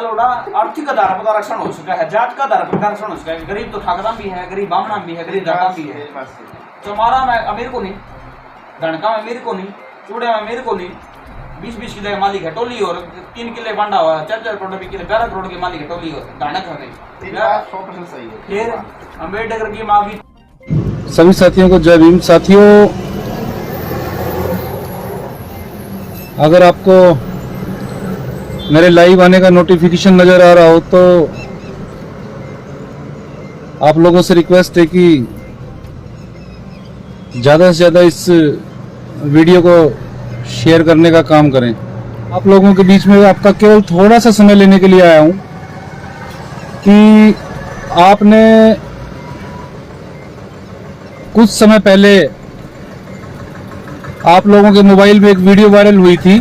लोड़ा आर्थिक आधार पर आरक्षण हो चुका है, जात का आधार पर आरक्षण हो चुका है। गरीब तो ठाकरा भी है, गरीब बामना भी है, गरीब दाता भी है। चौमारा में अमीर को नहीं, धनका में अमीर को नहीं, चूड़े में अमीर को नहीं, 20-20 किले का मालिक है टोली और 3 किले बांटा हुआ, 4-4 करोड़ की 11 करोड़ के मालिक है टोली और धानक है। 100% सही है। फिर अम्बेडकर की माँ भी। सभी साथियों को जय भीम। साथियों, अगर आपको मेरे लाइव आने का नोटिफिकेशन नज़र आ रहा हो तो आप लोगों से रिक्वेस्ट है कि ज़्यादा से ज़्यादा इस वीडियो को शेयर करने का काम करें। आप लोगों के बीच में आपका केवल थोड़ा सा समय लेने के लिए आया हूं कि आपने कुछ समय पहले आप लोगों के मोबाइल में एक वीडियो वायरल हुई थी।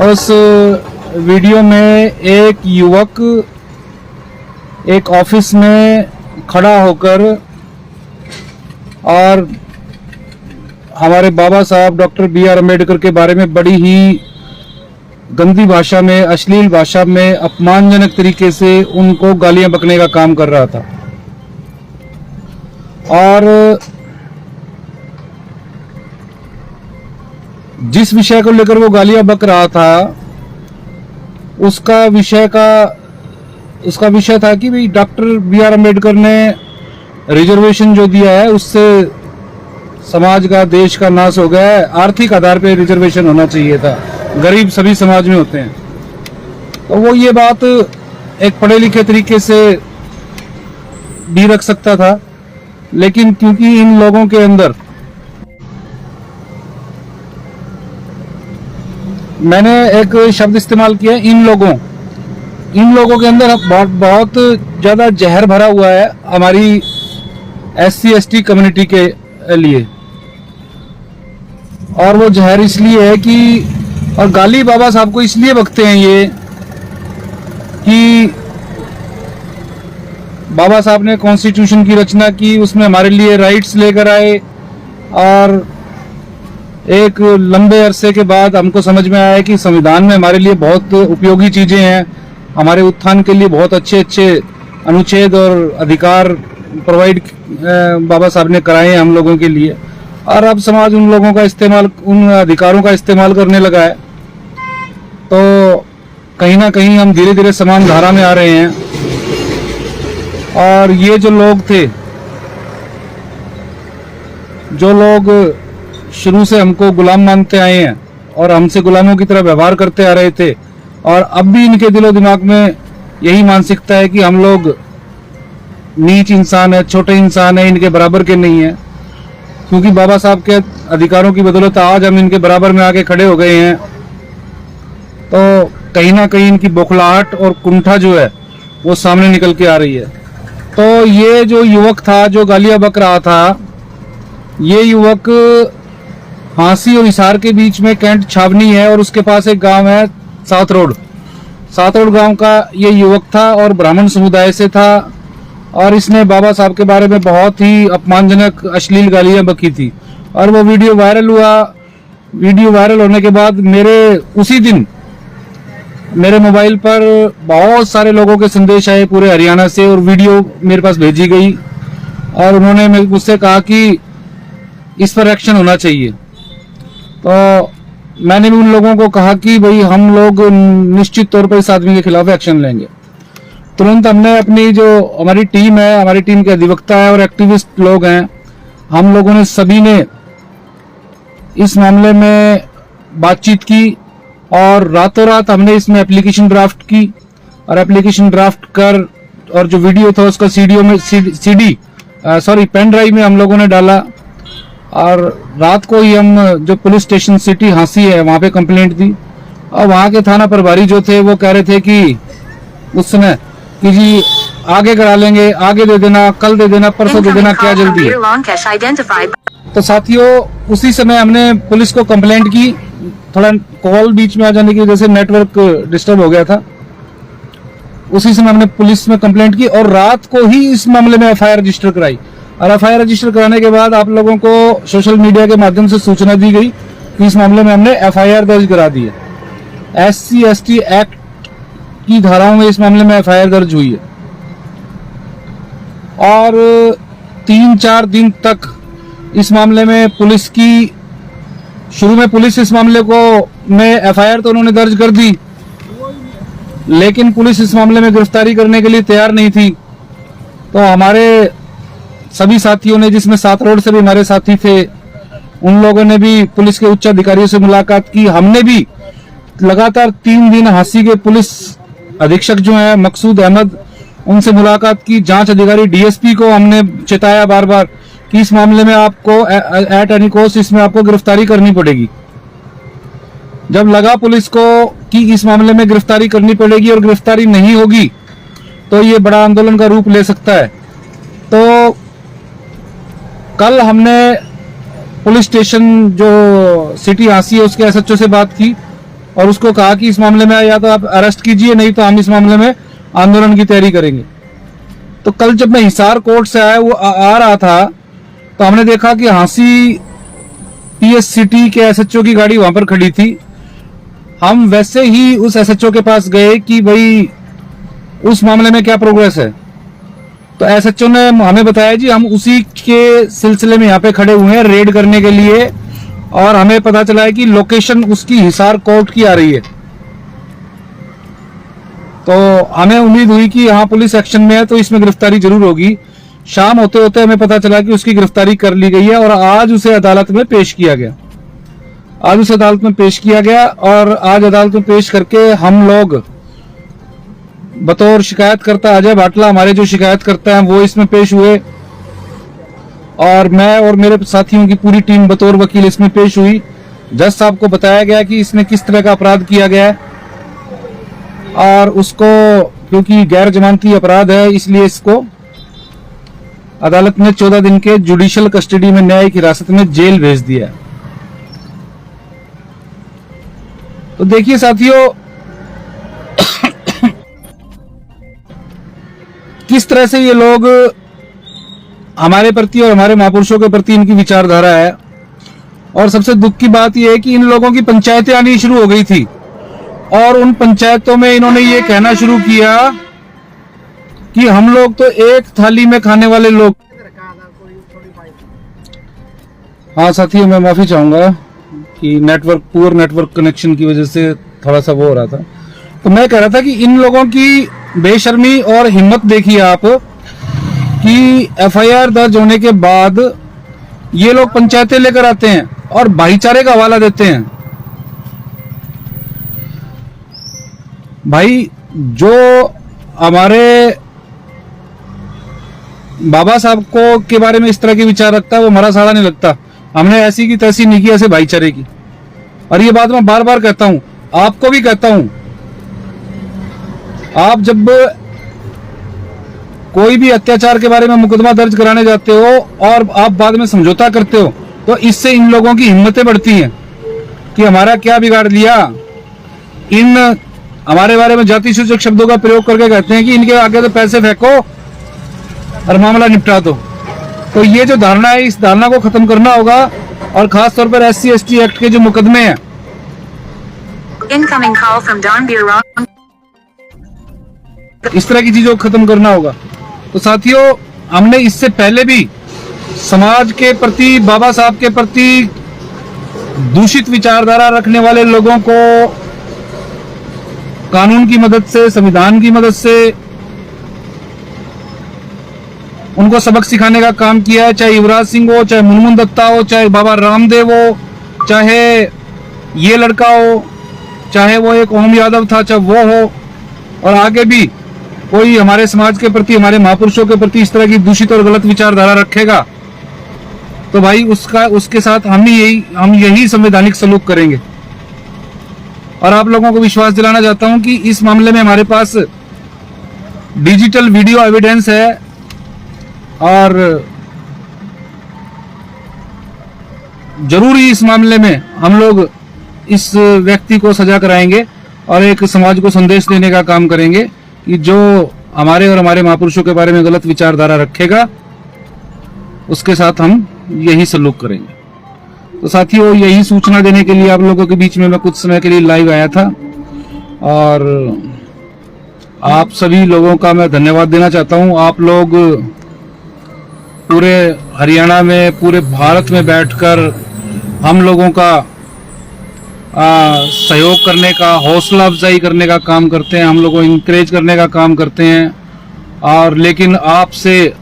उस वीडियो में एक युवक एक ऑफिस में खड़ा होकर और हमारे बाबा साहब डॉक्टर B.R. अम्बेडकर के बारे में बड़ी ही गंदी भाषा में, अश्लील भाषा में, अपमानजनक तरीके से उनको गालियां बकने का काम कर रहा था। और जिस विषय को लेकर वो गालियां बक रहा था उसका विषय था कि भाई डॉक्टर B.R. अम्बेडकर ने रिजर्वेशन जो दिया है उससे समाज का, देश का नाश हो गया है। आर्थिक आधार पे रिजर्वेशन होना चाहिए था, गरीब सभी समाज में होते हैं। तो वो ये बात एक पढ़े लिखे तरीके से भी रख सकता था, लेकिन क्योंकि इन लोगों के अंदर, मैंने एक शब्द इस्तेमाल किया, इन लोगों के अंदर बहुत ज़्यादा जहर भरा हुआ है हमारी SC ST कम्युनिटी के लिए। और वो जहर इसलिए है कि, और गाली बाबा साहब को इसलिए बकते हैं ये कि बाबा साहब ने कॉन्स्टिट्यूशन की रचना की, उसमें हमारे लिए राइट्स लेकर आए और एक लंबे अरसे के बाद हमको समझ में आया कि संविधान में हमारे लिए बहुत उपयोगी चीज़ें हैं, हमारे उत्थान के लिए बहुत अच्छे अनुच्छेद और अधिकार प्रोवाइड बाबा साहब ने कराए हैं हम लोगों के लिए। और अब समाज उन लोगों का इस्तेमाल, उन अधिकारों का इस्तेमाल करने लगा है। तो कहीं ना कहीं हम धीरे धीरे समान धारा में आ रहे हैं। और ये जो लोग थे, जो लोग शुरू से हमको गुलाम मानते आए हैं और हमसे गुलामों की तरह व्यवहार करते आ रहे थे, और अब भी इनके दिलो दिमाग में यही मानसिकता है कि हम लोग नीच इंसान है, छोटे इंसान है, इनके बराबर के नहीं है, क्योंकि बाबा साहब के अधिकारों की बदौलत आज हम इनके बराबर में आके खड़े हो गए हैं। तो कहीं ना कहीं इनकी बौखलाहट और कुंठा जो है वो सामने निकल के आ रही है। तो ये जो युवक था जो गालियां बक रहा था, ये युवक हांसी और हिसार के बीच में कैंट छावनी है और उसके पास एक गांव है सात रोड गांव का ये युवक था और ब्राह्मण समुदाय से था। और इसने बाबा साहब के बारे में बहुत ही अपमानजनक अश्लील गालियां बकी थी और वो वीडियो वायरल हुआ। वीडियो वायरल होने के बाद उसी दिन मेरे मोबाइल पर बहुत सारे लोगों के संदेश आए पूरे हरियाणा से और वीडियो मेरे पास भेजी गई और उन्होंने मुझसे कहा कि इस पर एक्शन होना चाहिए। तो मैंने भी उन लोगों को कहा कि भाई हम लोग निश्चित तौर पर इस आदमी के खिलाफ एक्शन लेंगे। तुरंत हमने अपनी जो हमारी टीम है, हमारी टीम के अधिवक्ता है और एक्टिविस्ट लोग हैं, हम लोगों ने सभी ने इस मामले में बातचीत की और रातों रात हमने इसमें एप्लीकेशन ड्राफ्ट की और एप्लीकेशन ड्राफ्ट कर और जो वीडियो था उसका पेन ड्राइव में हम लोगों ने डाला। और रात को ही हम जो पुलिस स्टेशन सिटी हांसी है वहाँ पे कंप्लेंट दी और वहाँ के थाना प्रभारी जो थे वो कह रहे थे कि उस समय कि जी आगे करा लेंगे, आगे दे देना, कल दे देना, परसों दे देना, क्या जल्दी है। तो साथियों उसी समय हमने पुलिस को कंप्लेंट की। थोड़ा कॉल बीच में आ जाने की वजह से नेटवर्क डिस्टर्ब हो गया था। उसी समय हमने पुलिस में कंप्लेंट की और रात को ही इस मामले में FIR रजिस्टर कराई। और FIR रजिस्टर कराने के बाद आप लोगों को सोशल मीडिया के माध्यम से सूचना दी गई कि इस मामले में हमने FIR दर्ज करा दी है। SC ST एक्ट की धाराओं में इस मामले में एफआईआर दर्ज हुई है और 3-4 दिन तक इस मामले में पुलिस की शुरू में पुलिस इस मामले को में एफआईआर तो उन्होंने दर्ज कर दी, लेकिन पुलिस इस मामले में गिरफ्तारी करने के लिए तैयार नहीं थी। तो हमारे सभी साथियों ने, जिसमें 7 रोड से भी हमारे साथी थे, उन लोगों ने भी पुलिस के उच्च अधिकारियों से मुलाकात की। हमने भी लगातार 3 दिन हांसी के पुलिस अधीक्षक जो है मकसूद अहमद, उनसे मुलाकात की। जांच अधिकारी डीएसपी को हमने चेताया बार बार कि इस मामले में आपको एट एनी कॉस्ट इसमें आपको गिरफ्तारी करनी पड़ेगी। जब लगा पुलिस को कि इस मामले में गिरफ्तारी करनी पड़ेगी और गिरफ्तारी नहीं होगी तो ये बड़ा आंदोलन का रूप ले सकता है, तो कल हमने पुलिस स्टेशन जो सिटी हांसी है उसके एसएचओ से बात की और उसको कहा कि इस मामले में या तो आप अरेस्ट कीजिए, नहीं तो हम इस मामले में आंदोलन की तैयारी करेंगे। तो कल जब मैं हिसार कोर्ट से आया वो आ रहा था तो हमने देखा कि हांसी पीएस सिटी के एसएचओ की गाड़ी वहां पर खड़ी थी। हम वैसे ही उस एसएचओ के पास गए कि भाई उस मामले में क्या प्रोग्रेस है। तो एसएचओ ने हमें बताया जी हम उसी के सिलसिले में यहाँ पे खड़े हुए हैं रेड करने के लिए, और हमें पता चला है कि लोकेशन उसकी हिसार कोर्ट की आ रही है। तो हमें उम्मीद हुई कि यहाँ पुलिस एक्शन में है तो इसमें गिरफ्तारी जरूर होगी। शाम होते होते हमें पता चला कि उसकी गिरफ्तारी कर ली गई है और आज उसे अदालत में पेश किया गया। और आज अदालत में पेश करके हम लोग बतौर शिकायतकर्ता अजय बाटला, हमारे जो शिकायतकर्ता हैं वो इसमें पेश हुए, और मैं और मेरे साथियों की पूरी टीम बतौर वकील इसमें पेश हुई। जज साहब को बताया गया कि इसने किस तरह का अपराध किया गया है और उसको, क्योंकि गैर जमानती अपराध है, इसलिए इसको अदालत ने 14 दिन के जुडिशियल कस्टडी में न्यायिक हिरासत में जेल भेज दिया है। तो देखिए साथियों किस तरह से ये लोग हमारे प्रति और हमारे महापुरुषों के प्रति इनकी विचारधारा है। और सबसे दुख की बात यह है कि इन लोगों की पंचायतें आनी शुरू हो गई थी और उन पंचायतों में इन्होंने ये कहना शुरू किया कि हम लोग तो एक थाली में खाने वाले लोग। हाँ साथियों, मैं माफी चाहूंगा कि पुअर नेटवर्क कनेक्शन की वजह से थोड़ा सा वो हो रहा था। तो मैं कह रहा था कि इन लोगों की बेशर्मी और हिम्मत देखिए आप कि एफआईआर दर्ज होने के बाद ये लोग पंचायतें लेकर आते हैं और भाईचारे का हवाला देते हैं। भाई जो हमारे बाबा साहब को के बारे में इस तरह के विचार रखता है वो हमारा साड़ा नहीं लगता। हमने ऐसी की तैसी नहीं की, ऐसे भाईचारे की। और ये बात मैं बार बार कहता हूं, आपको भी कहता हूं, आप जब कोई भी अत्याचार के बारे में मुकदमा दर्ज कराने जाते हो और आप बाद में समझौता करते हो तो इससे इन लोगों की हिम्मतें बढ़ती हैं कि हमारा क्या बिगाड़ लिया। इन हमारे बारे में जाति सूचक शब्दों का प्रयोग करके कहते हैं कि इनके आगे तो पैसे फेंको और मामला निपटा दो। तो ये जो धारणा है, इस धारणा को खत्म करना होगा और खास तौर पर SC/ST एक्ट के जो मुकदमे हैं, Incoming call from Don Bureau. इस तरह की चीजों को खत्म करना होगा। तो साथियों, हमने इससे पहले भी समाज के प्रति, बाबा साहब के प्रति दूषित विचारधारा रखने वाले लोगों को कानून की मदद से, संविधान की मदद से उनको सबक सिखाने का काम किया है। चाहे युवराज सिंह हो, चाहे मुनमुन दत्ता हो, चाहे बाबा रामदेव हो, चाहे ये लड़का हो, चाहे वो एक ओम यादव था, चाहे वो हो, और आगे भी कोई हमारे समाज के प्रति, हमारे महापुरुषों के प्रति इस तरह की दूषित और गलत विचारधारा रखेगा तो भाई उसके साथ हम यही संवैधानिक सलूक करेंगे। और आप लोगों को विश्वास दिलाना चाहता हूं कि इस मामले में हमारे पास डिजिटल वीडियो एविडेंस है और जरूरी इस मामले में हम लोग इस व्यक्ति को सजा कराएंगे और एक समाज को संदेश देने का काम करेंगे कि जो हमारे और हमारे महापुरुषों के बारे में गलत विचारधारा रखेगा उसके साथ हम यही सलूक करेंगे। तो साथियों, यही सूचना देने के लिए आप लोगों के बीच में मैं कुछ समय के लिए लाइव आया था और आप सभी लोगों का मैं धन्यवाद देना चाहता हूं। आप लोग पूरे हरियाणा में, पूरे भारत में बैठकर हम लोगों का सहयोग करने का, हौसला अफजाई करने का काम करते हैं, हम लोगों को इंकरेज करने का काम करते हैं। और लेकिन आपसे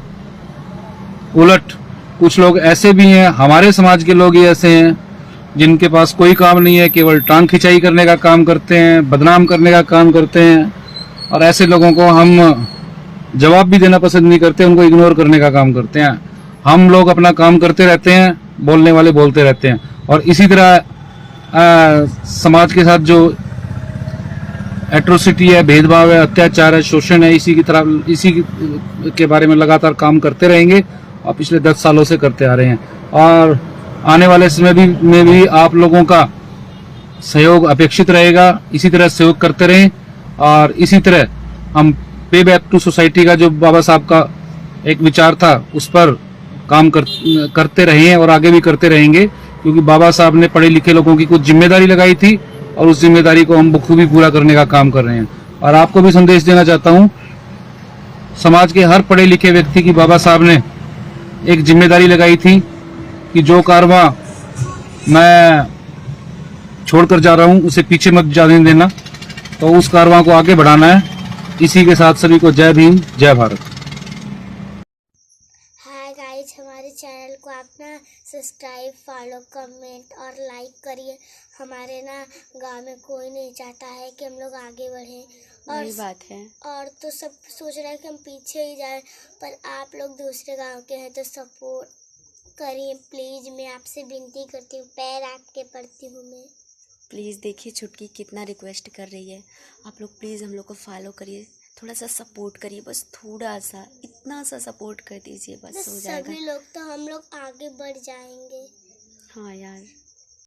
उलट कुछ लोग ऐसे भी हैं, हमारे समाज के लोग ही ऐसे हैं जिनके पास कोई काम नहीं है, केवल टांग खिंचाई करने का काम करते हैं, बदनाम करने का काम करते हैं। और ऐसे लोगों को हम जवाब भी देना पसंद नहीं करते, उनको इग्नोर करने का काम करते हैं। हम लोग अपना काम करते रहते हैं, बोलने वाले बोलते रहते हैं। और इसी तरह समाज के साथ जो एट्रोसिटी है, भेदभाव है, अत्याचार है, शोषण है, इसी के बारे में लगातार काम करते रहेंगे और पिछले 10 सालों से करते आ रहे हैं। और आने वाले समय में भी आप लोगों का सहयोग अपेक्षित रहेगा। इसी तरह सहयोग करते रहें और इसी तरह हम पे बैक टू सोसाइटी का जो बाबा साहब का एक विचार था उस पर काम करते रहे और आगे भी करते रहेंगे, क्योंकि बाबा साहब ने पढ़े लिखे लोगों की कुछ जिम्मेदारी लगाई थी और उस जिम्मेदारी को हम बखूबी पूरा करने का काम कर रहे हैं। और आपको भी संदेश देना चाहता हूं, समाज के हर पढ़े लिखे व्यक्ति की बाबा साहब ने एक जिम्मेदारी लगाई थी कि जो कारवां मैं छोड़कर जा रहा हूं उसे पीछे मत जाने देना, तो उस कारवां को आगे बढ़ाना है। इसी के साथ सभी को जय भीम, जय भारत। हाय गाइस, हमारे चैनल को आप ना सब्सक्राइब, फॉलो, कमेंट और लाइक करिए। हमारे ना गांव में कोई नहीं चाहता है कि हम लोग आगे बढ़ें और बात है, और तो सब सोच रहे हैं कि हम पीछे ही जाएं, पर आप लोग दूसरे गांव के हैं तो सपोर्ट करिए प्लीज़। मैं आपसे विनती करती हूँ, पैर आपके पड़ती हूँ मैं। प्लीज़ देखिए छुटकी कितना रिक्वेस्ट कर रही है, आप लोग प्लीज़ हम लोग को फॉलो करिए, थोड़ा सा सपोर्ट करिए, बस थोड़ा सा, इतना सा सपोर्ट कर दीजिए, बस हो जाएगा। सभी लोग तो हम लोग आगे बढ़ जाएंगे। हाँ यार।